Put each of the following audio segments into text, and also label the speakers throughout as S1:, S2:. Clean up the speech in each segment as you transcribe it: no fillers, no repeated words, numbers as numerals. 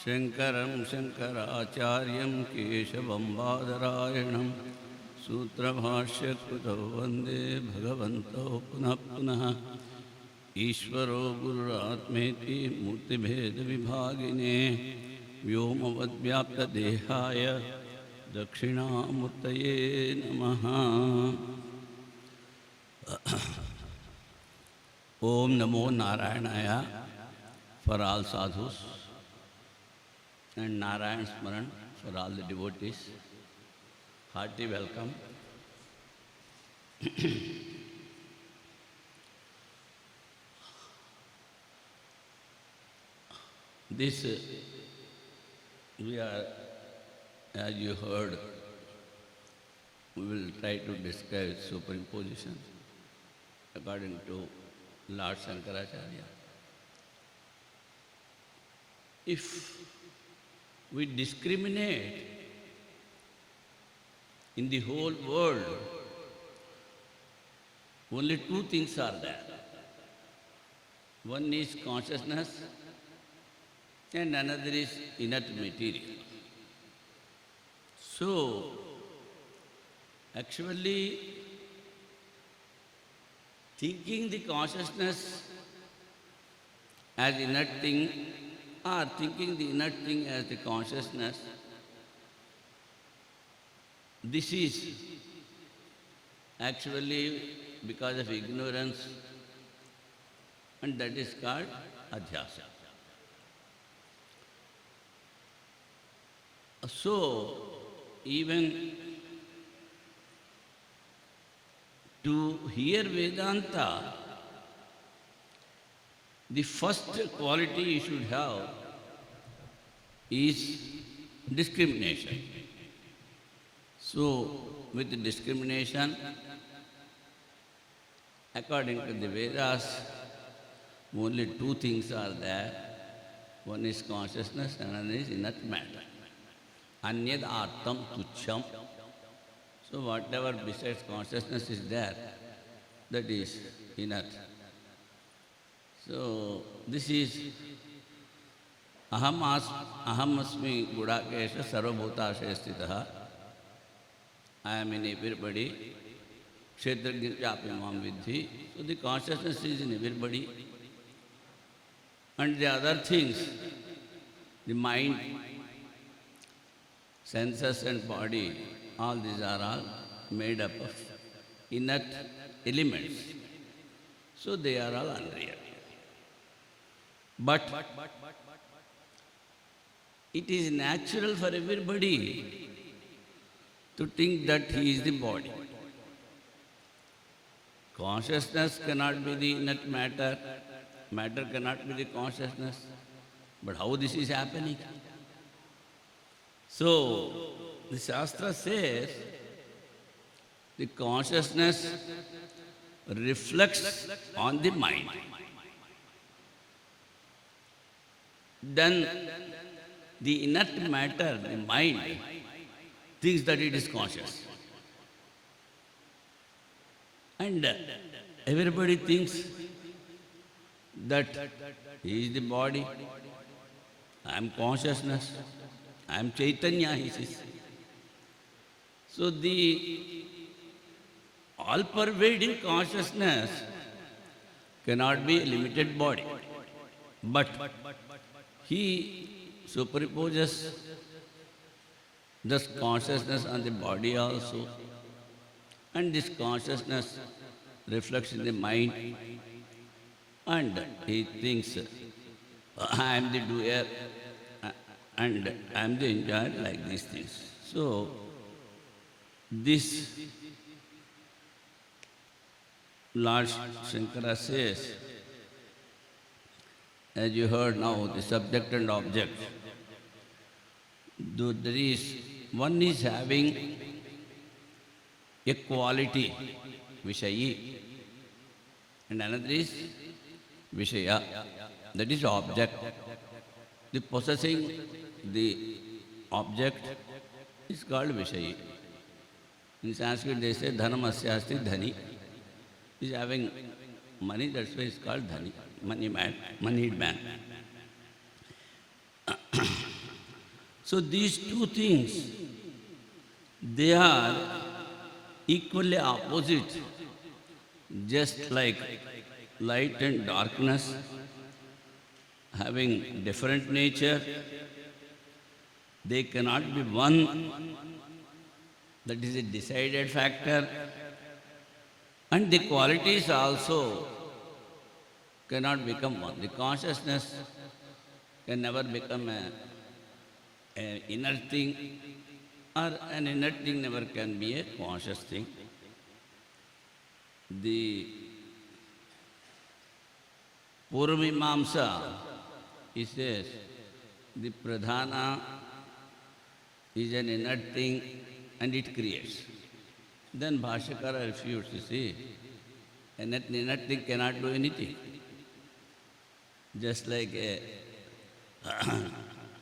S1: शङ्करं शङ्कराचार्यं केशवं बादरायणं सूत्रभाष्यकृतौ वन्दे भगवन्तौ पुनः पुनः। ईश्वरो गुरुरात्मेति मूर्तिभेदविभागिने व्योमवद्व्याप्तदेहाय दक्षिणामूर्तये नमः। ओम नमो नारायणाय for all sadhus and Narayan Smaran for all the devotees. Hearty welcome. This we are, as you heard, we will try to describe superimposition according to Lord Shankaracharya. If we discriminate in the whole world, only two things are there. One is consciousness and another is inert material. So, actually, thinking the consciousness as inert thing or thinking the inert thing as the consciousness, this is actually because of ignorance, and that is called adhyasa. So, even to hear Vedanta, the first quality you should have is discrimination. So, with discrimination, according to the Vedas, only two things are there. One is consciousness and another is inert matter. Anyad artam tucham. So, whatever besides consciousness is there, that is inert. So, this is aham asmi gudakesha sarvabhutashe sthitah. I am in everybody. Kshetrajna chapi mam vidhi. So, the consciousness is in everybody. And the other things, the mind, senses and body, all these are all made up of inert elements. So, they are all unreal. But it is natural for everybody to think that he is the body. Consciousness cannot be the inert matter, matter cannot be the consciousness. But how this is happening? So, the Shastra says the consciousness reflects on the mind. Then the inert matter, the mind, thinks that it is conscious. And everybody thinks that he is the body, I am consciousness, I am Chaitanya, he says. So the all-pervading consciousness cannot be a limited body. But he superimposes this consciousness on the body also, and this consciousness reflects in the mind, and he thinks, I am the doer and I am the enjoyer, like these things. So, this Lord Shankara says, as you heard now, the subject and object, though there is, one is having a quality, Vishayi, and another is Vishaya, that is object. The possessing the object is called Vishayi. In Sanskrit they say Dhanamasya asti dhani. He is having money, that's why it's called dhani, moneyed man. So these two things, they are equally opposite, just like light and darkness having different nature. They cannot be one. That is a decided factor. And the qualities also cannot become one. The consciousness can never become an inner thing, or an inner thing never can be a conscious thing. The Purvamimamsa, he says, the pradhana is an inner thing and it creates. Then Bhashyakara refutes, you see, an inner thing cannot do anything. Just like a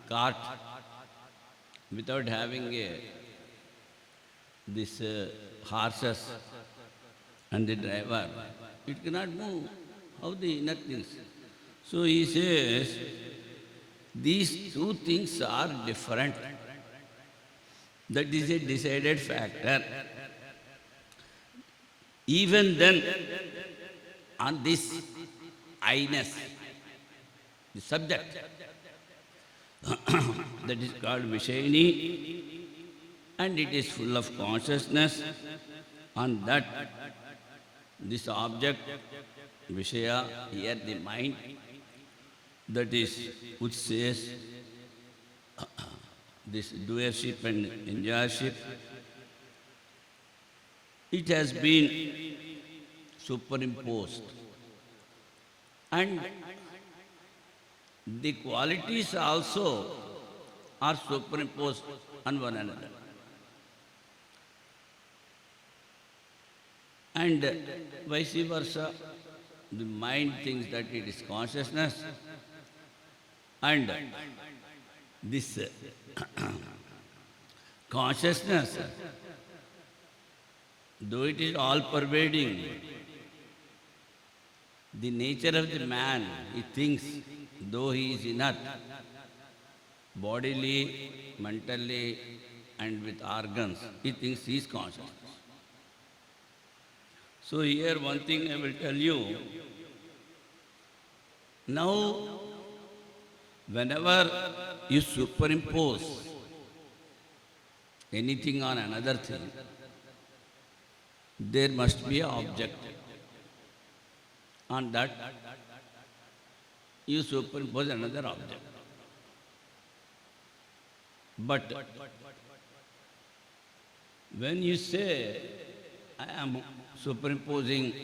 S1: cart, without having this horses and the driver, it cannot move. How the inner things? So he says, these two things are different. That is a decided factor. Even then, on this I-ness, the subject, that is called Vishayini, and it is full of consciousness. On that, this object, Vishaya, here the mind, that is, which says this doership and enjoyership, it has been superimposed. And the qualities also are superimposed on one another. And vice versa, the mind thinks that it is consciousness, and this consciousness, though it is all-pervading, the nature of the man, he thinks, though he is inert, bodily, mentally, and with organs, he thinks he is conscious. So here one thing I will tell you. Now, whenever you superimpose anything on another thing, there must be an object. On that, you superimpose another object. But when you say, I am superimposing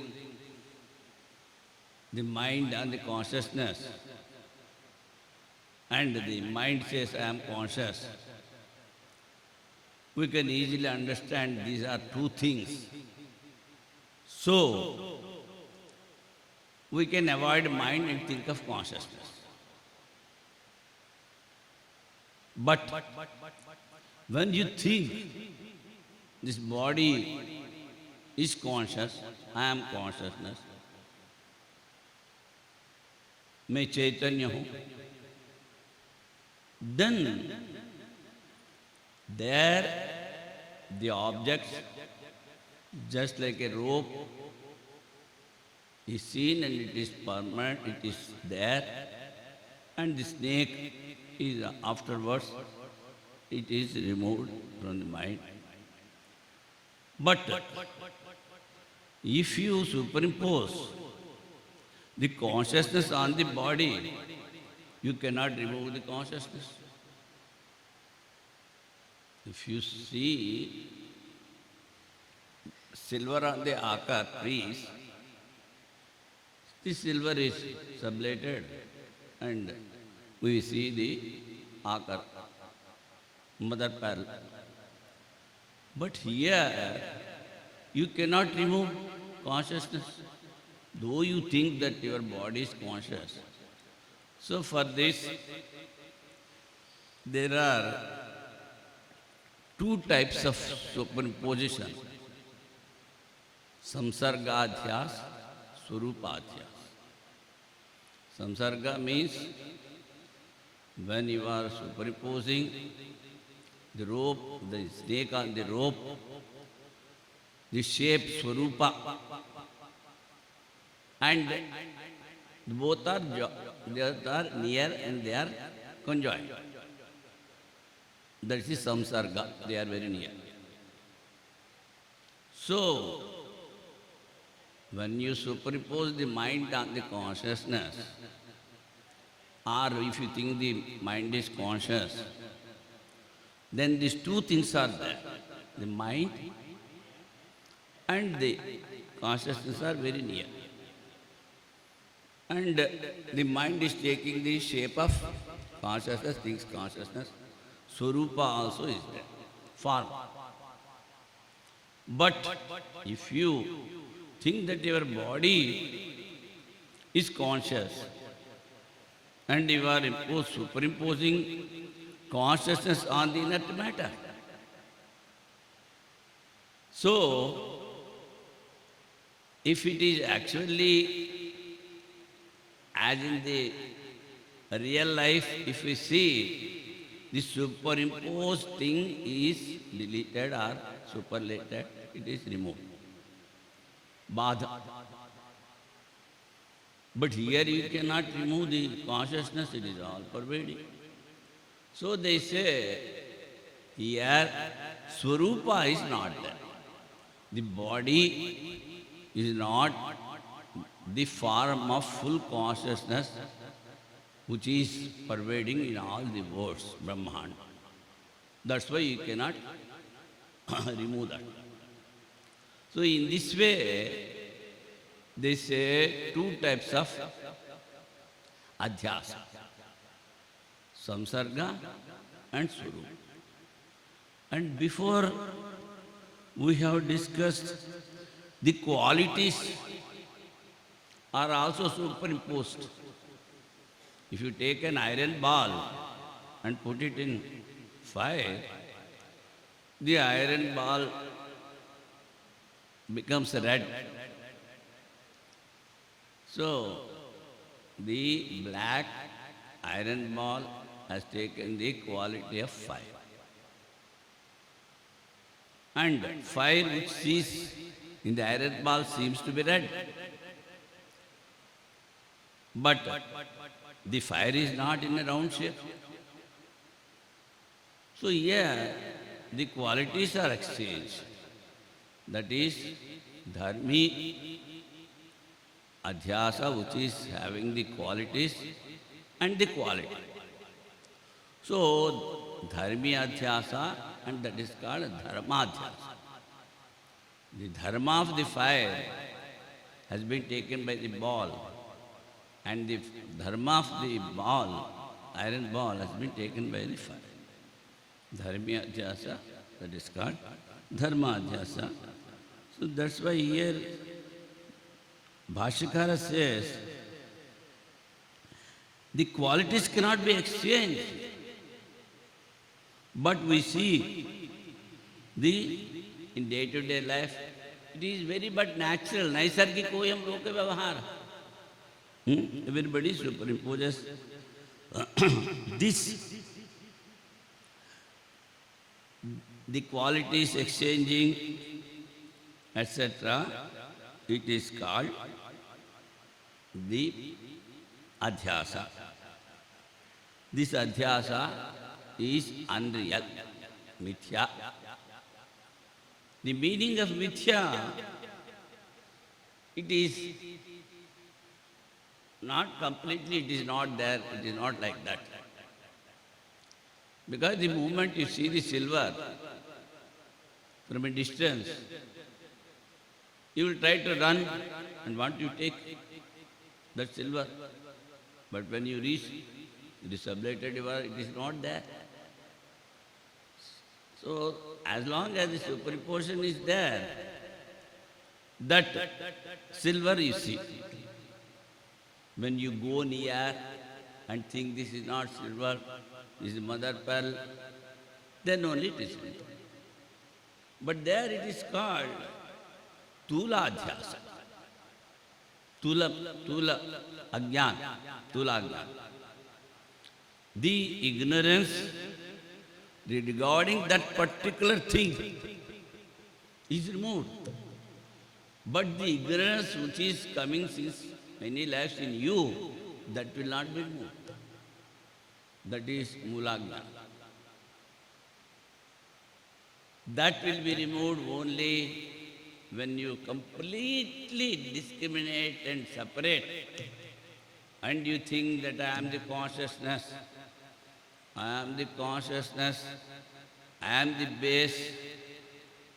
S1: the mind on the consciousness, and the mind says, I am conscious, we can easily understand these are two things. So, we can avoid mind and think of consciousness. But when you think this body is conscious, I am consciousness, मैं चैतन्य हूँ, then there the objects, just like a rope, is seen and it is permanent, it is there, and the snake is afterwards, it is removed from the mind. But if you superimpose the consciousness on the body, you cannot remove the consciousness. If you see silver on the akar piece, the silver is sublated and we see the akar, mother pearl. But here, you cannot remove consciousness, though you think that your body is conscious. So for this, there are two types of superimposition: samsargadhyas, swarupadhyas. Samsarga means when you are superimposing the rope, the snake on the rope, the shape Swarupa, and both are near and they are conjoined. That is samsarga, they are very near. So, when you superimpose the mind on the consciousness, or if you think the mind is conscious, then these two things are there. The mind and the consciousness are very near. And the mind is taking the shape of consciousness, thinks consciousness. Swarupa also is there, form. But if you think that your body is conscious and you are superimposing consciousness on the inert matter. So, if it is actually as in the real life, if we see, the superimposed thing is deleted or superlated, it is removed. Badha. But here you cannot remove the consciousness, it is all pervading. So they say, here Swarupa is not there. The body is not the form of full consciousness which is pervading in all the worlds, Brahman. That's why you cannot remove that. So in this way, they say two types of adhyasa, samsarga and swarupa. And before we have discussed the qualities are also superimposed. If you take an iron ball and put it in fire, the iron ball becomes red. So, the black iron ball has taken the quality of fire. And fire which is in the iron ball seems to be red. But the fire is not in a round shape. So here, the qualities are exchanged. That is, dharmi, adhyasa, which is having the qualities and the quality. So, dharmi adhyasa, and that is called dharma adhyasa. The dharma of the fire has been taken by the ball, and the dharma of the ball, iron ball, has been taken by the fire. Dharmi adhyasa, that is called dharma adhyasa. So that's why here Bhashyakara says, the qualities cannot be exchanged. But we see in day-to-day life, it is very but natural. Naisargik ho hum log ke vyavahar. Everybody superimposes this. The qualities exchanging, etc. It is called the adhyasa. This adhyasa is unreal, mithya. The meaning of mithya, it is not completely, it is not there, it is not like that. Because the moment you see the silver from a distance, you will try to run and want to take that silver. But when you reach the sublated river, it is not there. So, as long as the superimposition is there, that silver you see. When you go near and think this is not silver, this is mother pearl, then only it is silver. But there it is called Tula Adhyasa. Tula Ajnana, Tula Ajnana. the ignorance regarding that particular thing is removed. But the ignorance which is coming since many lives in you, that will not be removed. That is Mulajnana. That will be removed only when you completely discriminate and separate, and you think that I am the consciousness, I am the consciousness, I am the base,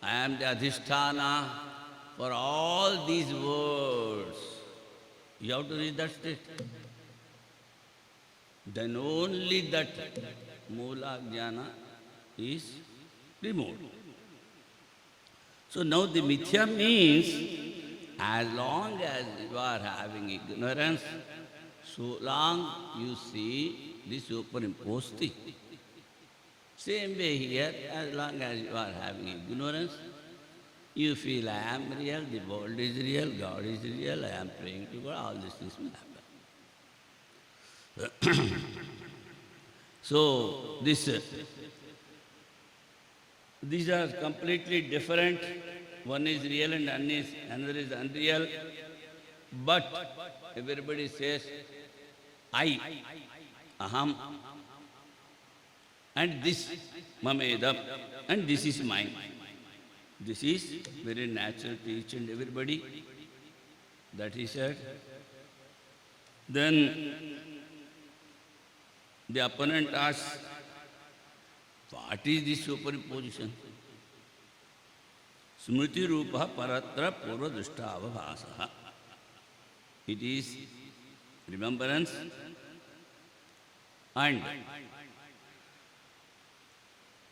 S1: I am the adhisthana for all these words. You have to reach that state. Then only that Mula Jnana is removed. So now the mithya means, as long as you are having ignorance, so long you see the superimposed thing. Same way here, as long as you are having ignorance, you feel I am real, the world is real, God is real, I am praying to God, all these things will happen. So these are completely different. One is real and another is unreal. But everybody says, I, aham, and this, mamedam, and this is mine. This is very natural to each and everybody. That he said. Then the opponent asks, what is this superimposition? Smriti rupa paratra purva drishtavabhasaha. It is remembrance and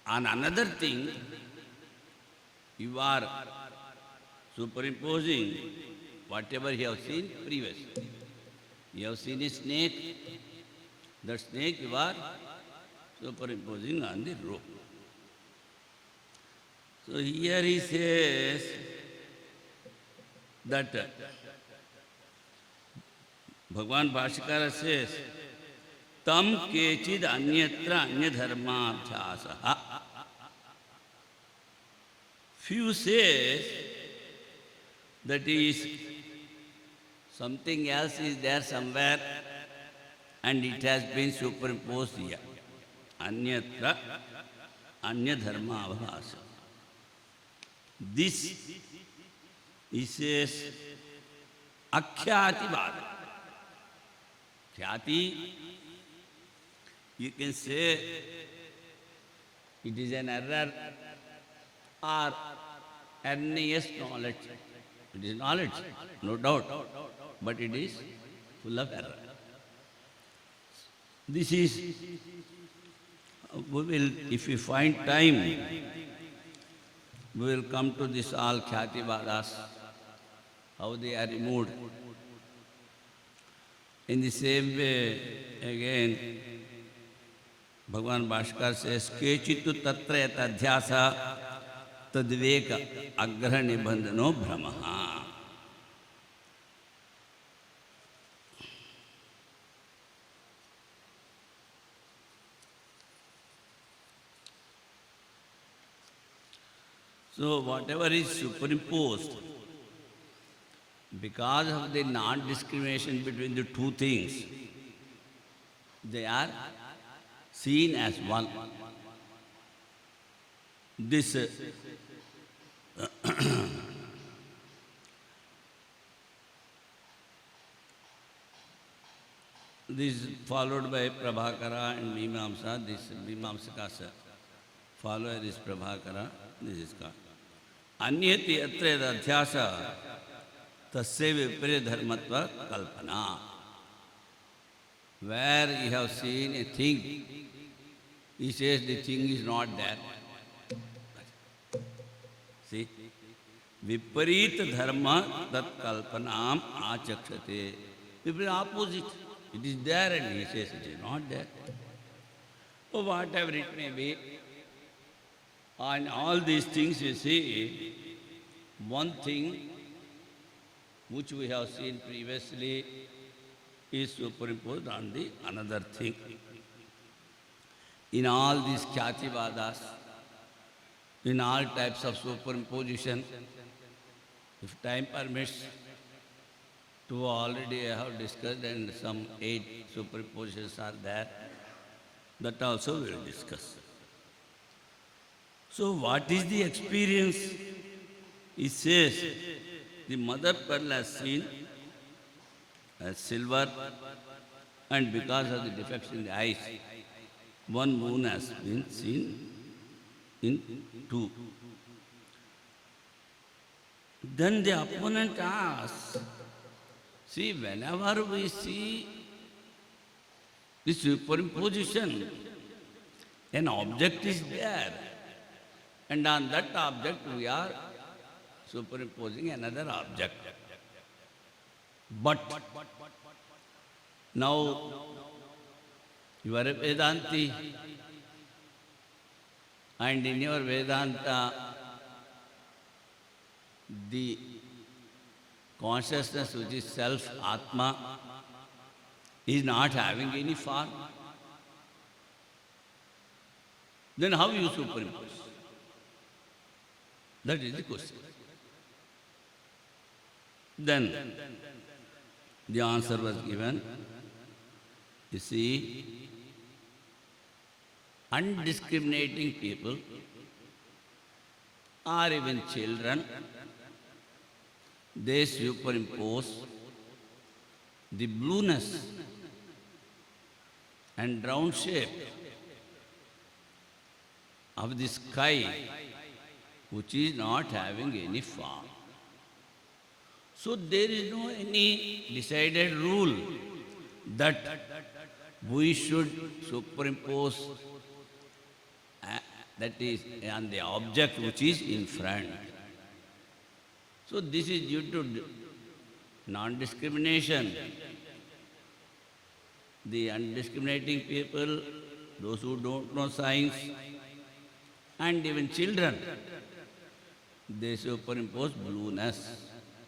S1: on another thing you are superimposing whatever you have seen previously. You have seen a snake, that snake you are superimposing on the rope. So here he says that Bhagavan Bhashikara says, tam kechid anyatra anyadharmabhyasaha. Few says that is something else is there somewhere and it has been superimposed here. Anyatra anyadharmabhyasa. This, he says, akhyati vada. Khyati, you can say it is an error or erroneous knowledge. It is knowledge, no doubt, but it is full of error. This is, we will, if we find time, we will come to this all Khyativadas, how they are removed. In the same way, again, Bhagavan Bhaskar says, Kechitu tatra yatadhyasa tadveka agraha nibandhano brahmaha. So whatever is superimposed, because of the non-discrimination between the two things, they are seen as one. This this is followed by Prabhakara and Mimamsa. This Mimamsakas follow this Prabhakara. This is called Anyati atra adhyasa tasya vipari dharmatva kalpana. Where you have seen a thing, he says the thing is not there. See? Viparita dharma tat kalpanam achakshate. Viparita opposite. It is there and he says it is not there. So whatever it may be, on all these things you see, one thing which we have seen previously is superimposed on the another thing. in all these Khyativadas, in all types of superimposition. If time permits, two already I have discussed and some 8 superimpositions are there. That also we will discuss. So what is the experience? He says, the mother pearl has seen as silver, and because of the defects in the eyes, one moon has been seen in 2. Then the opponent asks, see, whenever we see the superimposition, an object is there, and on that object we are superimposing another object. But now you are a Vedanti, and in your Vedanta, the consciousness which is self, Atma, is not having any form. Then how you superimpose? That is the question. Then the answer was given. You see, undiscriminating people or even children, they superimpose the blueness and round shape of the sky, which is not having any form. So there is no any decided rule that we should superimpose that is on the object which is in front. So this is due to non-discrimination. The undiscriminating people, those who don't know science, and even children, they superimpose blueness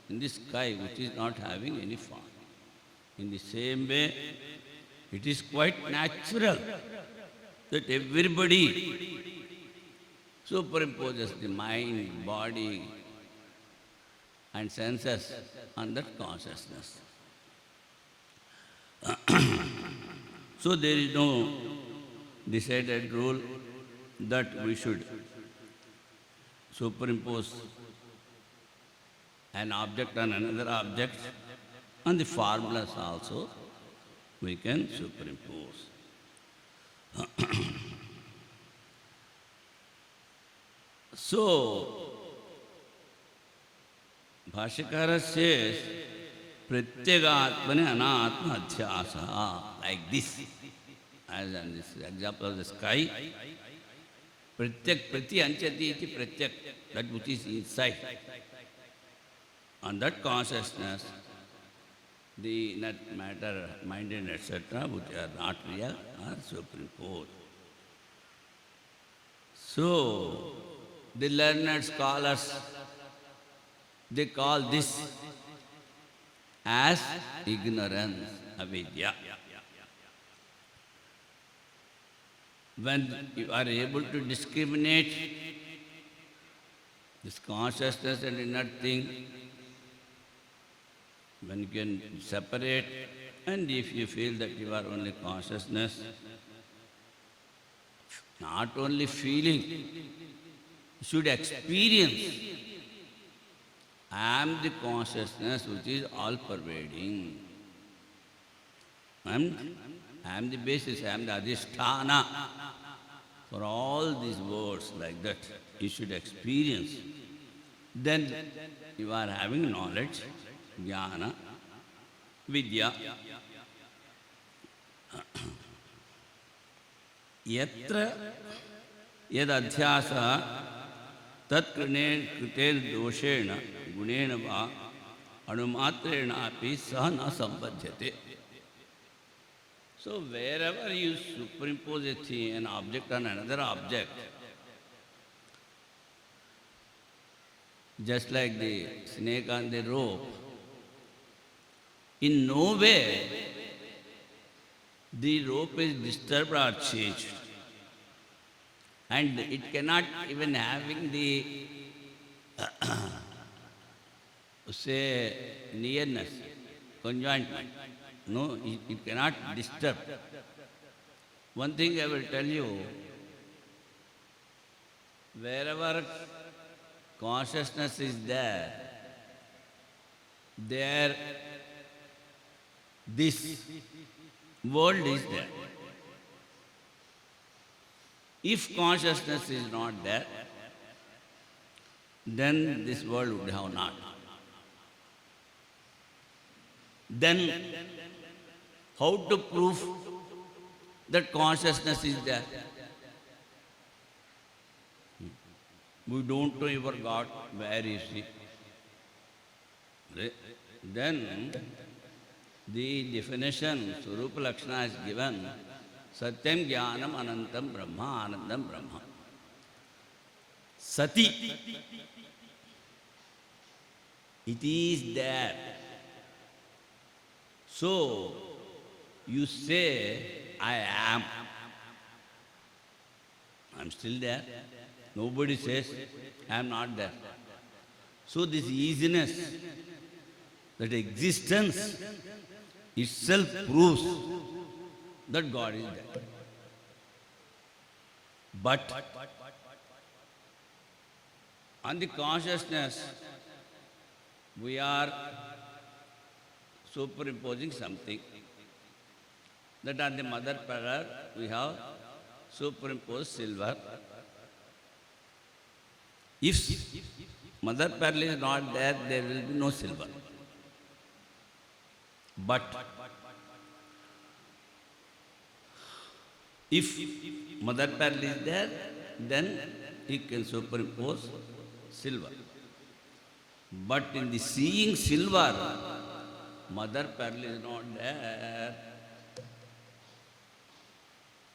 S1: in the sky which is not having any form. In the same way, it is quite natural that everybody superimposes the mind, body, and senses on that consciousness. So there is no decided rule that we should superimpose an object on another object, and the formulas also we can superimpose. So, Bhashyakara says, Pratyagatmane anatma adhyasa, like this. As in this example of the sky, Pratyak prati anchati iti pratyak, that which is inside. On that consciousness, the net matter, mind and etc., which are not real, are superimposed. So, the learned scholars, they call this as ignorance, avidya. When you are able to discriminate this consciousness and inner thing, when you can separate, and if you feel that you are only consciousness, not only feeling, you should experience. I am the consciousness which is all-pervading. I am the basis, I am the adhisthana for all these words like that. You should experience. Then you are having knowledge, jnana, vidya. Yatra yad adhyasa tat kriten doshena gunena va anumatrena api sah na sambadhyate. So wherever you superimpose a thing, an object on another object, just like the snake on the rope, in no way the rope is disturbed or changed. And it cannot even having the, say, nearness, conjointment. No, it cannot disturb. One thing I will tell you, wherever consciousness is there, there this world is there. If consciousness is not there, then this world would have not. Then how to prove that consciousness is there? We don't know your God, where is He? Then the definition Swarupa Lakshana is given, Satyam Jnanam Anantam Brahma, Anandam Brahma. Sati, it is there. So, you say, I am. I'm still there. Nobody says, I am not there. So this easiness, that existence itself proves that God is there. But on the consciousness, we are superimposing something. That on the mother pearl, we have superimposed silver. If mother pearl is not there, there will be no silver. But if mother pearl is there, then he can superimpose silver. But in the seeing silver, mother pearl is not there.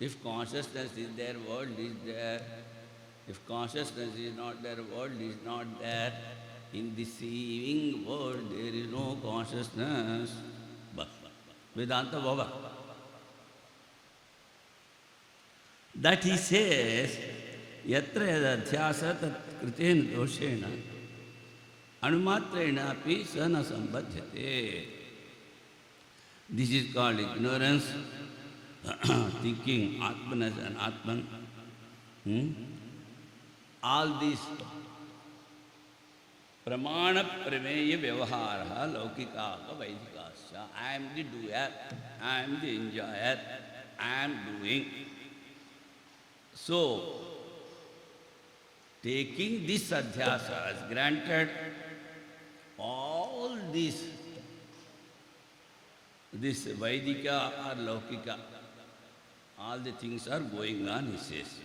S1: If consciousness is there, world is there. If consciousness is not there, world is not there. In the seeing world, there is no consciousness. But Vedanta Baba. That he says, Yatra yadadhyasa tat kritena doshena anumatrena api sana sambadhyate. This is called ignorance, thinking Atmanas and Atman. All these pramana prameya vyavahara laukika vaidikasya. I am the doer, I am the enjoyer, I am doing. So, taking this adhyasa as granted, all this Vaidika or Laukika, all the things are going on, he says.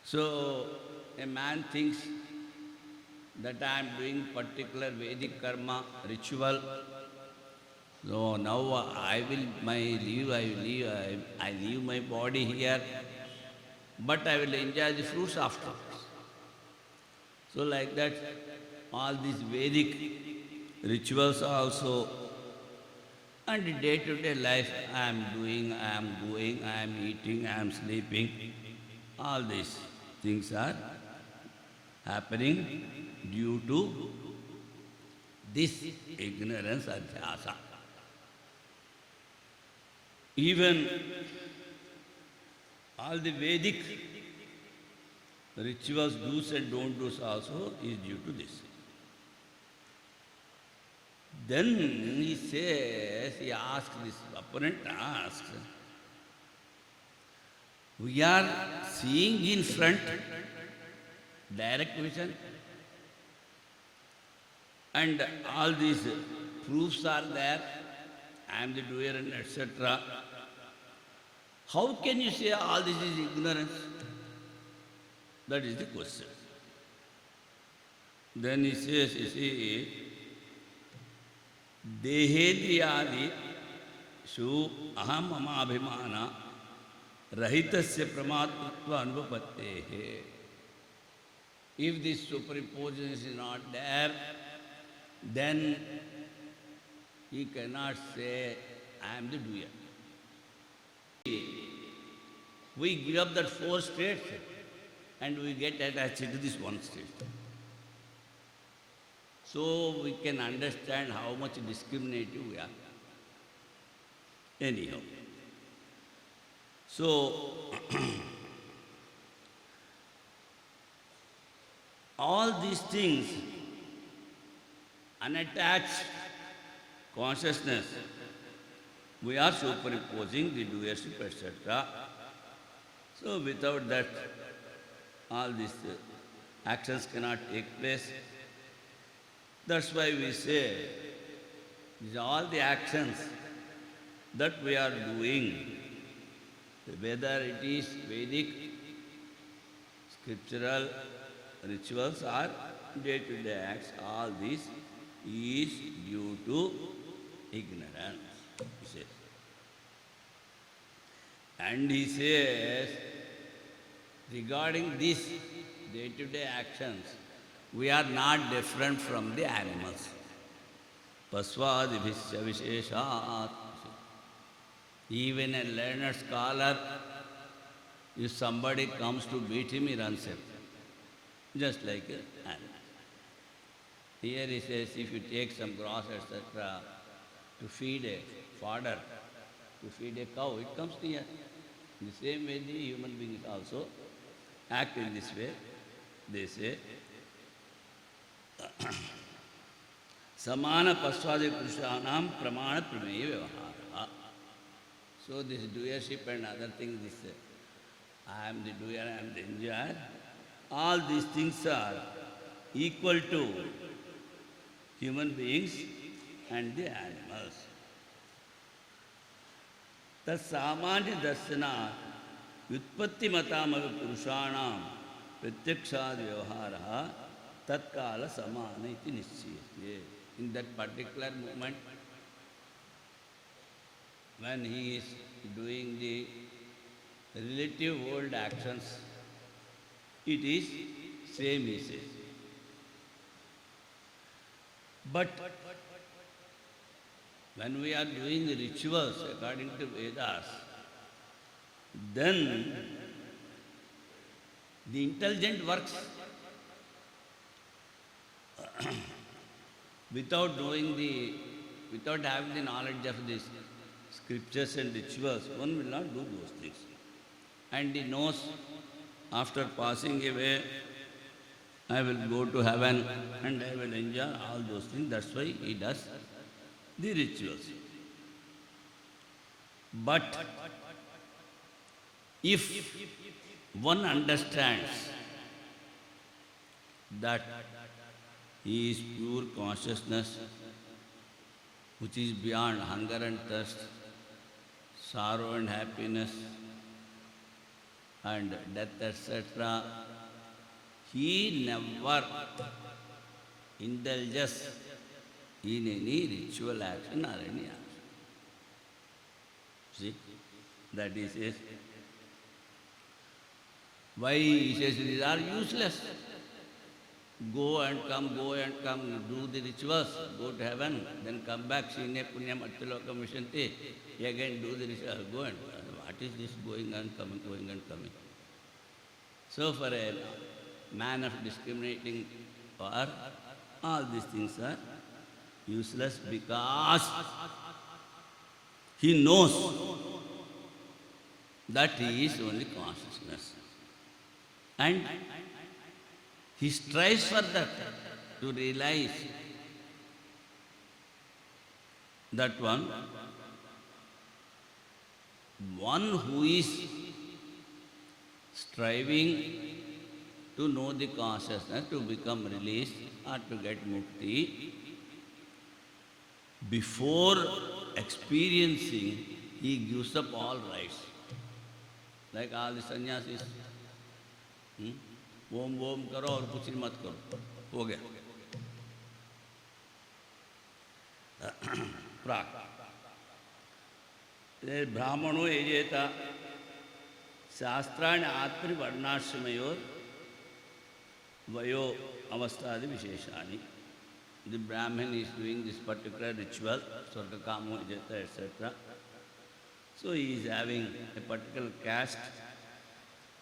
S1: So, a man thinks that I am doing particular Vedic karma, ritual. So now I leave my body here, but I will enjoy the fruits afterwards. So like that, all these Vedic rituals also, and day-to-day life, I am doing, I am going, I am eating, I am sleeping. All these things are happening due to this ignorance adhyasa. Even all the Vedic rituals, do's and don't do's also is due to this. Then he says, he asks, this opponent asks, we are seeing in front, direct vision, and all these proofs are there, I am the doer and etc. How can you say all this is ignorance? That is the question. Then he says, you see, Dehedriyadi Shu Aham Mama Abhimana Rahitasya Pramatutva Anubhapattehe. If this superimposition is not there, then he cannot say, I am the doer. We give up that 4 states and we get attached to this one state. So we can understand how much discriminative we are. Anyhow. So, all these things, unattached consciousness, we are superimposing the doership, etc. So without that, all these actions cannot take place. That's why we say, these are all the actions that we are doing, whether it is Vedic, scriptural, rituals or day-to-day acts, all this is due to ignorance, he says. And he says, regarding these day-to-day actions, we are not different from the animals. Pasvadibhisya visheshat. Even a learned scholar, if somebody comes to beat him, he runs away. Just like an animal. Here he says, if you take some grass, etc., to feed a fodder, to feed a cow, it comes near. In the same way, the human beings also act in this way. They say, Samana pasvadi purushanam pramana prameya vyavahara. So this doership and other things, this I am the doer, I am the enjoyer, all these things are equal to human beings and the animals. The samanya darsana vyutpatti matamavi purushanam pratyakshad vyavahara tatkala samana iti nischyate. In that particular moment, when he is doing the relative world actions, it is same, he says. But when we are doing the rituals according to Vedas, then the intelligent works without having the knowledge of these scriptures and rituals, one will not do those things. And he knows after passing away, I will go to heaven and I will enjoy all those things. That's why he does the rituals. But if one understands that he is pure consciousness, which is beyond hunger and thirst, sorrow and happiness, and death, etc., he never indulges in any ritual action or any action. See, that he says. Why he says these are useless? Go and come, do the rituals, go to heaven, then come back, Shine Punyam Atyalokam Vishanti, again do the rituals, go and what is this going and coming, going and coming? So for a man of discriminating power, all these things are useless because he knows that he is only consciousness. And he strives for that, to realize that one who is striving to know the consciousness, to become released or to get mukti, before experiencing, he gives up all rights. Like all the sannyasis. Om Om करो और कुछ मत करो, हो गया प्राक ब्राह्मणो यजेता शास्त्राणि आत्मवर्णाश्रमयोर वयो अवस्थादि विशेषानि. The Brahmin is doing this particular ritual, Swarga Kamo Yajeta, etc. So he is having a particular caste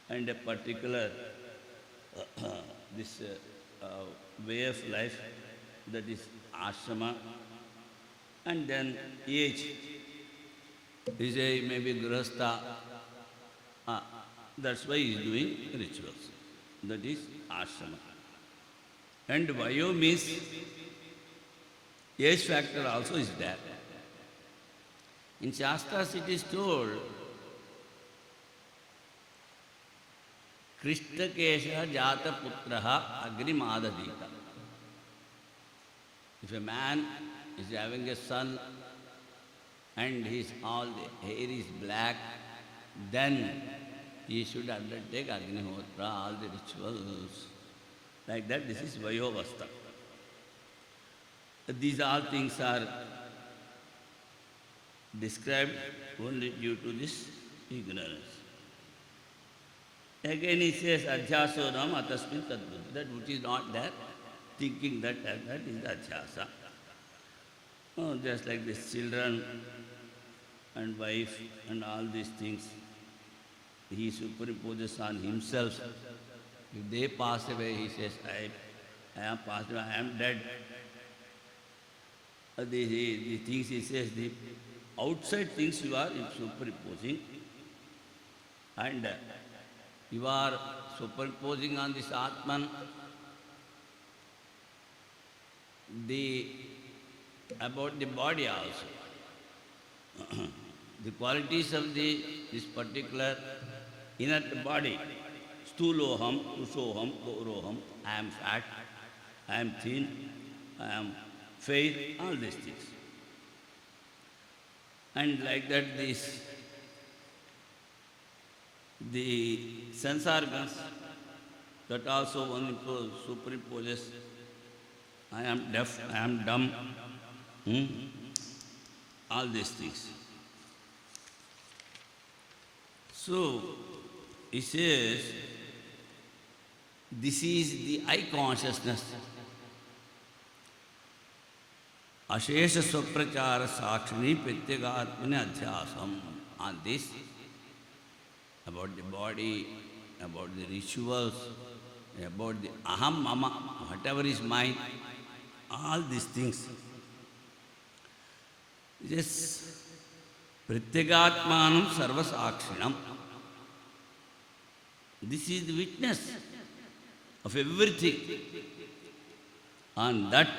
S1: and a particular this way of life, that is ashrama, and then age. Is a maybe grahastha. That's why he is doing rituals. That is ashrama. And vayo means age factor also is there. In Shastras it is told, Krishtakesha jata putraha agrimadadita. If a man is having a son and all the hair is black, then he should undertake Agnihotra, all the rituals. Like that, this is Vayovastha. These all things are described only due to this ignorance. Again he says, Adhyasonam atasmin tadbuddhi. That which is not there, thinking that is the adhyasa. Oh, just like these children and wife and all these things, he superimposes on himself. If they pass away, he says, I am passed away, I am dead. The things he says, the outside things you are superimposing, and you are superimposing on this Atman about the body also. The qualities of this particular inert body, sthuloham, pusoham, gauroham, I am fat, I am thin, I am fair, all these things. And like that, the sense organs, that also one superimposes, I am deaf, I am dumb, all these things. So, he says, this is the I consciousness. Ashesha Swaprachara Sakshini Prityagatmani Adhyasam. On this, about the body, about the rituals, about the aham, mama, whatever is mine, all these things. Yes, Prityagatmanam Sarvasakshinam. This is the witness of everything. On that,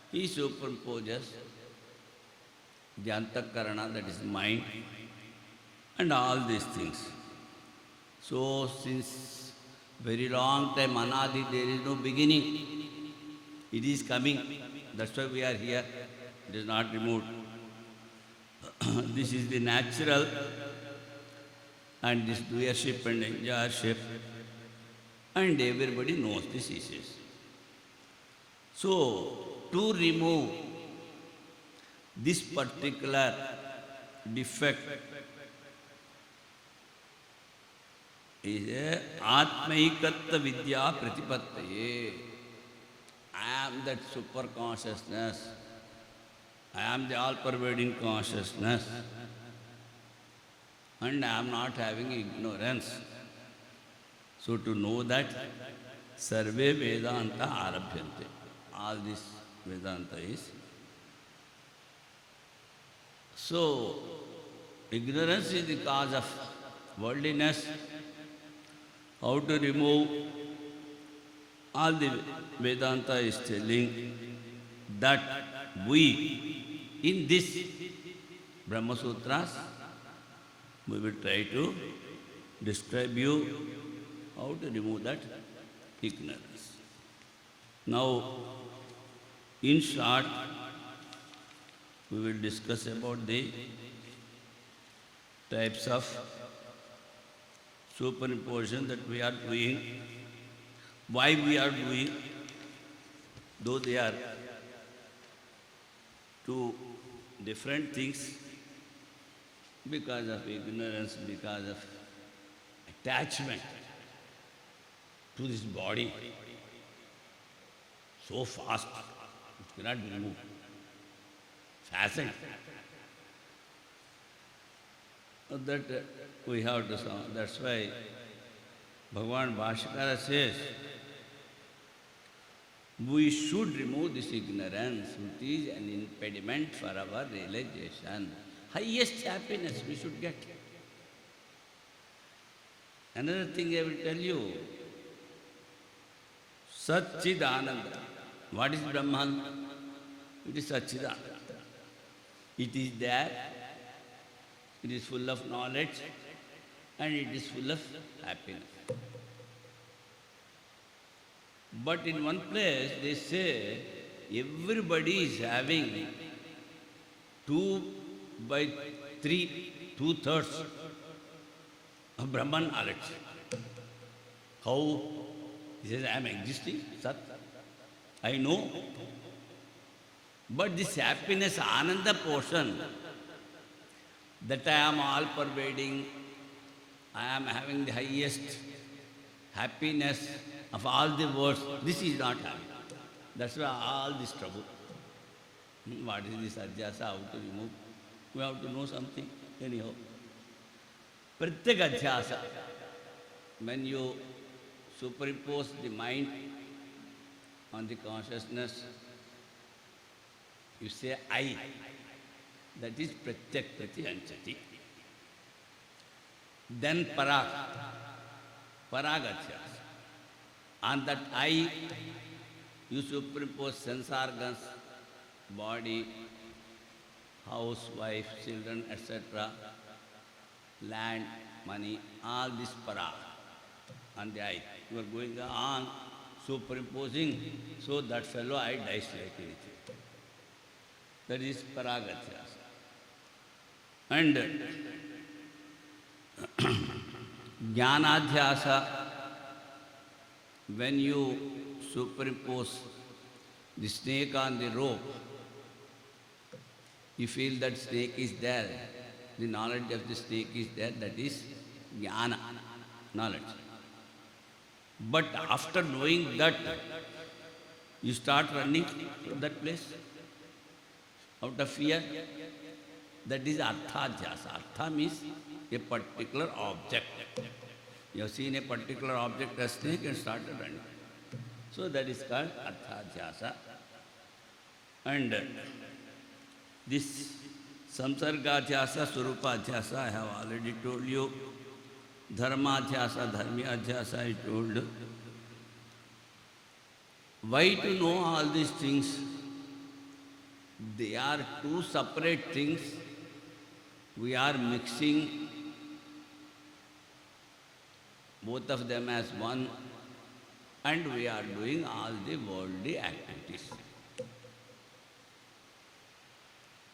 S1: he superimposes the antakarana, that is mind, and all these things. So, since very long time, anadi, there is no beginning. It is coming. That's why we are here. It is not removed. This is the natural, and this doership and enjoyership, and everybody knows this issues. So, to remove this particular defect is a Atmaikatta Vidya Pratipattaye. I am that super consciousness. I am the all-pervading consciousness. And I am not having ignorance. So to know that, Sarve Vedanta Arabhyante. All this Vedanta is. So, ignorance is the cause of worldliness. How to remove? All the Vedanta is telling that we, in this Brahma Sutras, we will try to describe you how to remove that ignorance. Now, in short, we will discuss about the types of superimposition that we are doing, why we are doing, though they are two different things, because of ignorance, because of attachment to this body, so fast, it cannot be removed. Fastened. That we have to solve. That's why Bhagavan Bhashyakara says, we should remove this ignorance, which is an impediment for our realization. Highest happiness we should get. Another thing I will tell you, Satchidananda. What is Brahman? It is Satchidananda. It is there, it is full of knowledge, and it is full of happiness. But in one place they say everybody is having 2/3 of Brahman knowledge. How? He says, I am existing, Sat. I know. But this happiness, Ananda portion, that I am all pervading, I am having the highest happiness of all the worlds, this is not happening. That's why all this trouble. What is this adhyasa, how to remove? We have to know something, anyhow. Pratyek adhyasa, when you superimpose the mind on the consciousness, you say I, that is pratyek pratyanchati. Then parag adhyasa. On that I, you superimpose sense organs, body, house, wife, children, etc., land, money, all this parag on the I. You are going on superimposing, so that fellow I dies like anything. That is paragadhyasa. And jnanadhyasa, when you superimpose the snake on the rope, you feel that snake is there, the knowledge of the snake is there, that is jnana, knowledge. But after knowing that, you start running from that place out of fear. That is arthadhyasa. Artha means a particular object. You have seen a particular object, a snake, and started running. So that is called arthadhyasa. And this samsargadhyasa, surupadhyasa, I have already told you. Dharmadhyasa, dharmyadhyasa, I told. Why to know all these things? They are two separate things. We are mixing both of them as one, and we are doing all the worldly activities.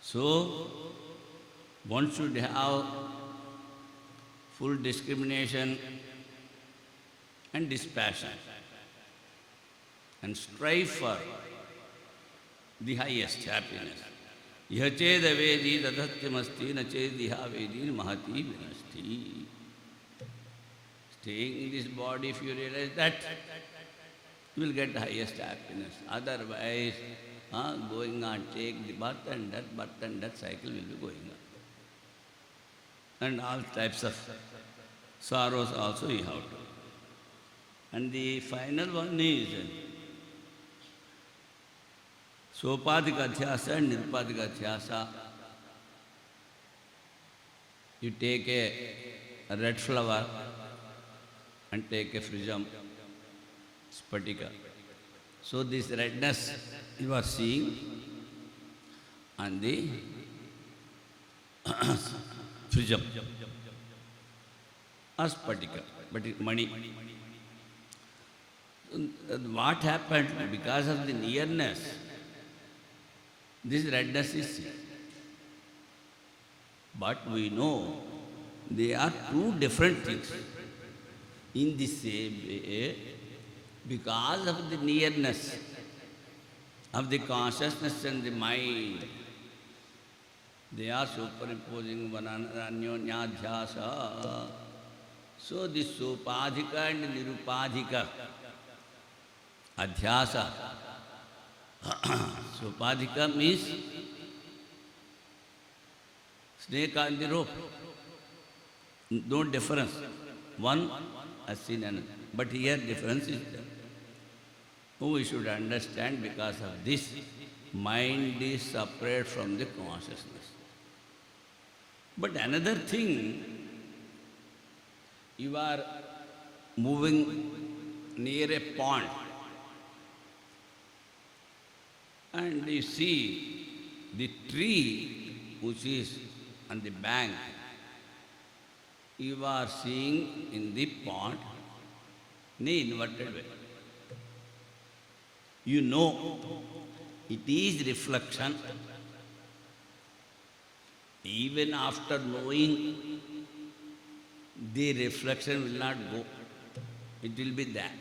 S1: So, one should have full discrimination and dispassion and strive for the highest happiness. Yached avedi tadatyamasti nached dihavedi mahati vinasti. Staying in this body, if you realize that, you will get the highest happiness. Otherwise, going on, take the birth and death cycle will be going on. And all types of sorrows also you have to. And the final one is sopadhika adhyasa and nirupadhika adhyasa. You take a red flower and take a frism, spatika. So this redness you are seeing on the frism or spatika, but it's money. What happened? Because of the nearness, this redness is seen. But we know they are two different things. In the same way, because of the nearness of the consciousness and the mind, they are superimposing one another, anyonyadhyasa. So this sopadhika and nirupadhika adhyasa. Sopadhika means snake on the rope. No difference. One Asin and but here difference is there. Who we should understand because of this, mind is separate from the consciousness. But another thing, you are moving near a pond and you see the tree which is on the bank, you are seeing in the pond in an inverted way. You know it is reflection. Even after knowing, the reflection will not go. It will be there.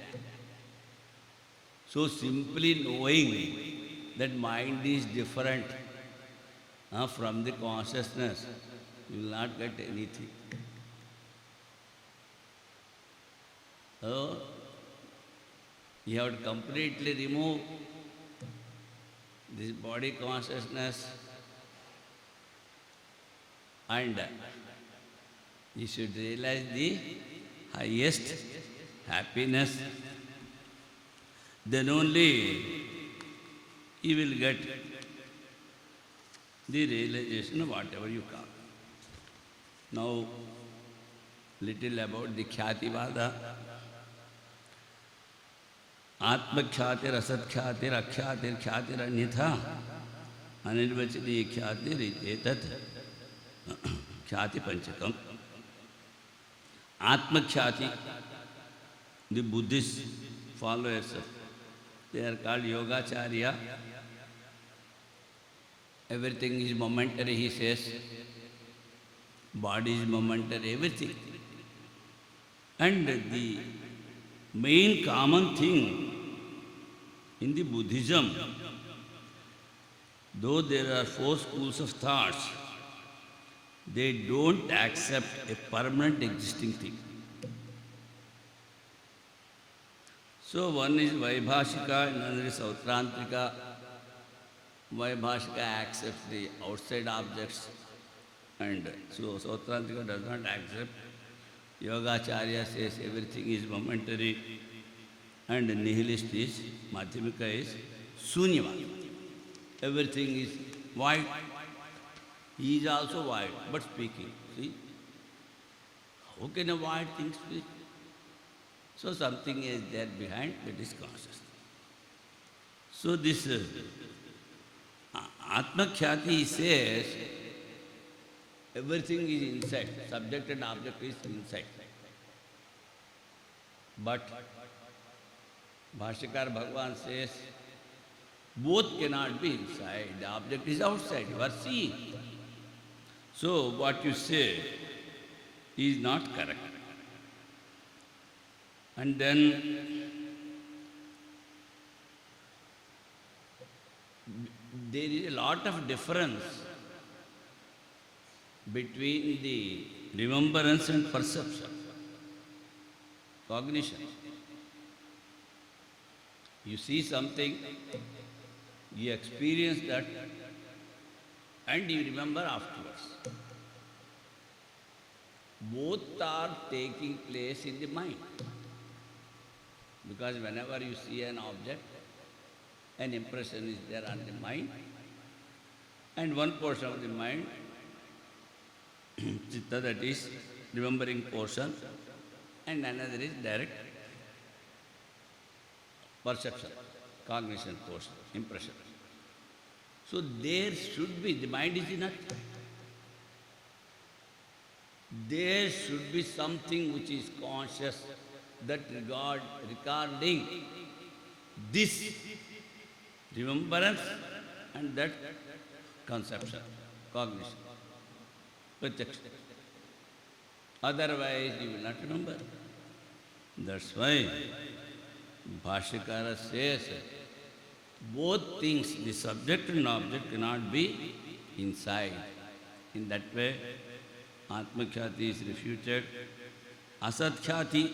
S1: So simply knowing that mind is different from the consciousness, you will not get anything. So, you have to completely remove this body consciousness and you should realize the highest happiness. Then only you will get the realization of whatever you call. Now, little about the Khyātivāda. Atma-khyātir, asat-khyātir, akhyātir, khyātir anyatha, anirvachani khyātir etat khyāti panchakam. Atma-khyāti, the Buddhist followers, they are called Yogacharya. Everything is momentary, he says. Body is momentary, everything. And the main common thing in the Buddhism, though there are 4 schools of thoughts, they don't accept a permanent existing thing. So one is Vaibhashika, another is Sautrantrika. Vaibhashika accepts the outside objects, and so Sautrantrika does not accept. Yogacharya says everything is momentary, and nihilist is, Madhyamika is Sunyavada. Everything is void. He is also void, but speaking. See? How can a void thing speak? So something is there behind, that is consciousness. So this Atma-khyāti says, everything is inside, subject and object is inside. But Bhashyakar Bhagavan says, both cannot be inside, the object is outside, you are seeing. So what you say is not correct. And then there is a lot of difference between the remembrance and perception, cognition. You see something, you experience that, and you remember afterwards. Both are taking place in the mind. Because whenever you see an object, an impression is there on the mind, and one portion of the mind, chitta, that is remembering portion, and another is direct perception, cognition portion, impression. So there should be, the mind is enough. There should be something which is conscious, that regarding this remembrance and that conception, cognition, pratyaksha. Otherwise you will not remember. That's why Bhashyakara says, both things, the subject and object, cannot be inside. In that way, Atma-khyāti is refuted. Asat-khyāti,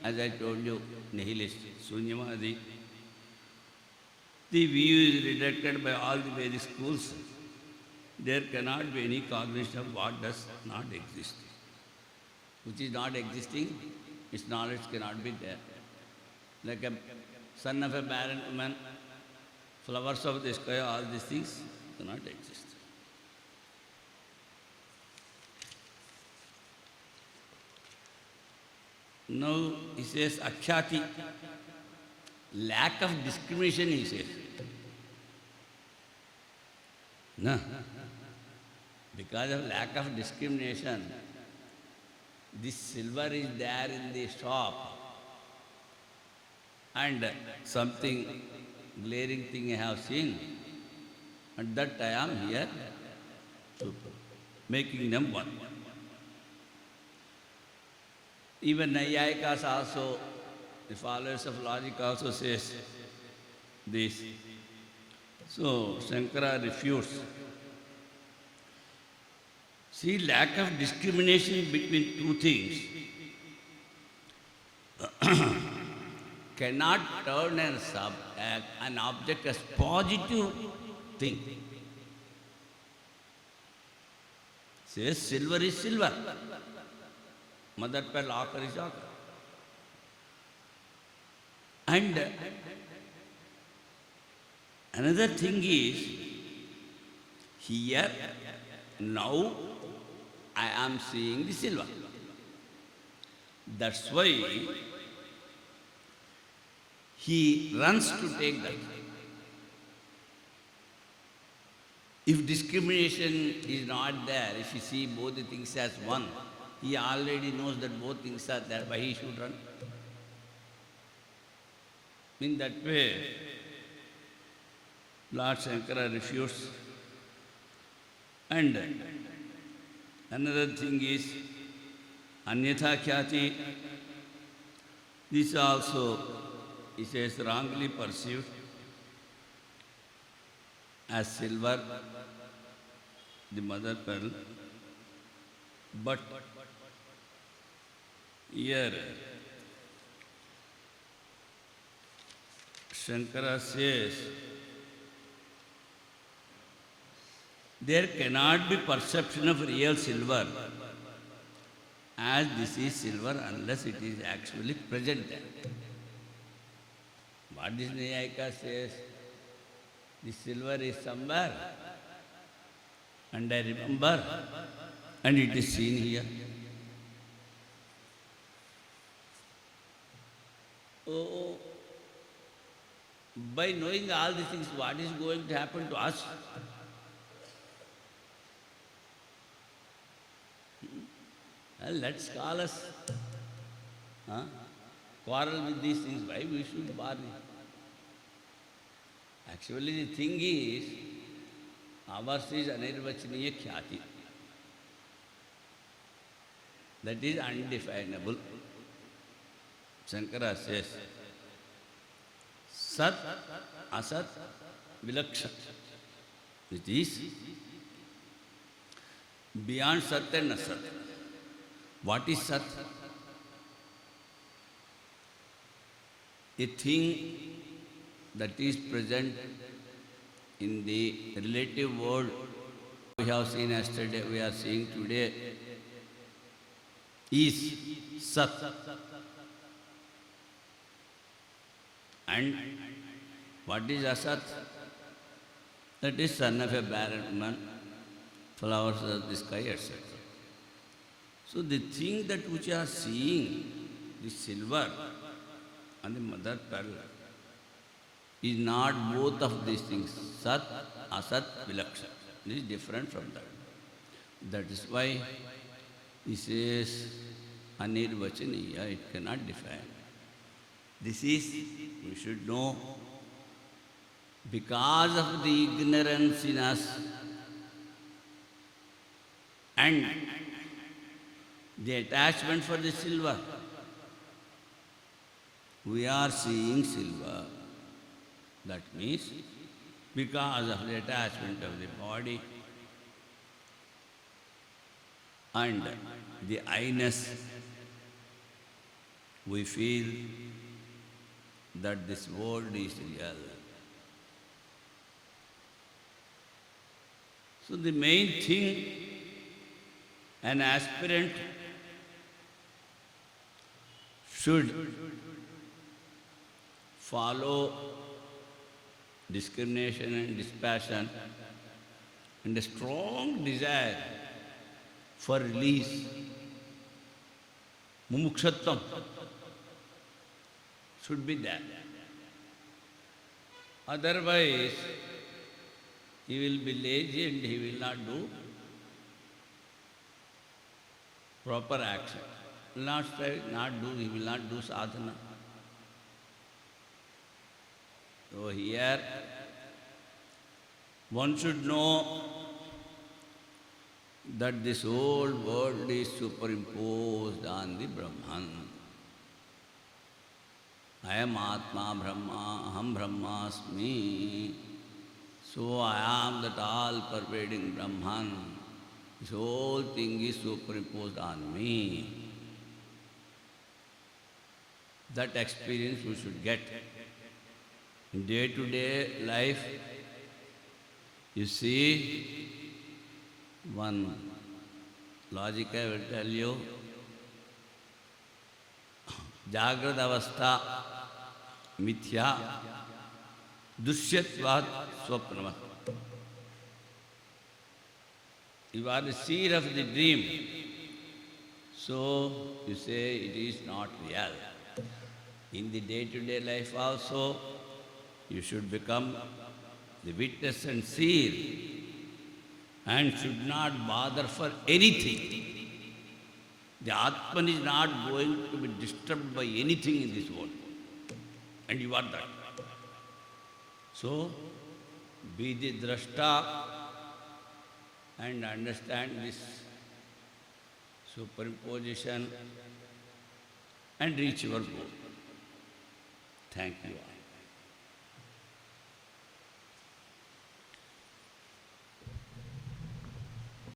S1: as I told you, nihilist, Sunyavadi. The view is rejected by all the Vedic schools. There cannot be any cognition of what does not exist. Which is not existing? its knowledge cannot be there. Like a son of a barren woman, flowers of the sky, all these things cannot exist. Now he says akhyati, lack of discrimination, he says. No. Because of lack of discrimination, this silver is there in the shop and something glaring thing I have seen, and that I am here to making them one. Even Nayayikas also, the followers of logic also says this. So Shankara refutes. See, lack of discrimination between two things cannot turn an object as positive thing. Says silver is silver. Mother pearl ochre is ochre. And another thing is, here, now, I am seeing the silver. That's why he runs to take that. If discrimination is not there, if you see both the things as one, he already knows that both things are there, why he should run? In that way, Lord Shankara refutes. And another thing is, anyatha khyati, this also, he says, wrongly perceived as silver, the mother pearl. But here, Shankara says, there cannot be perception of real silver as this is silver unless it is actually present there. What this Nayayika says, the silver is somewhere and I remember and it is seen here. Oh, by knowing all these things, what is going to happen to us? Well, let scholars quarrel with these things. Why we should bother? Actually, the thing is, ours is anirvachaniya khyati. That is undefinable. Shankara says, Sat, Asat, Vilaksha. It is beyond Sat and Asat. What is Sat? A thing that is present in the relative world. We have seen yesterday, we are seeing today, is Sat. And what is Asat? That is son of a barren woman, flowers of the sky, etc. So the thing that which you are seeing, the silver and the mother pearl, is not both of these things. Sat, Asat, Vilaksha. This is different from that. That is why he says, Anirvachaniya, it cannot define. This is, we should know, because of the ignorance in us and the attachment for the silver, we are seeing silver. That means, because of the attachment of the body and the I-ness, we feel that this world is real. So the main thing an aspirant should follow discrimination and dispassion and a strong desire for release, mumukshatvam, should be there. Otherwise, he will be lazy and he will not do proper action. He will not strive, he will not do sadhana. So here, one should know that this whole world is superimposed on the Brahman. I am Atma Brahma, Aham Brahmasmi. So I am that all-pervading Brahman. This whole thing is superimposed on me. That experience we should get. In day-to-day life, you see, one logic I will tell you, Jagrad Avastha Mithya Dushyatvat Swapnavat. You are the seer of the dream, so you say it is not real. In the day-to-day life also, you should become the witness and seer and should not bother for anything. The Atman is not going to be disturbed by anything in this world. And you are that. So, be the drashta and understand this superimposition and reach your goal. Thank you all.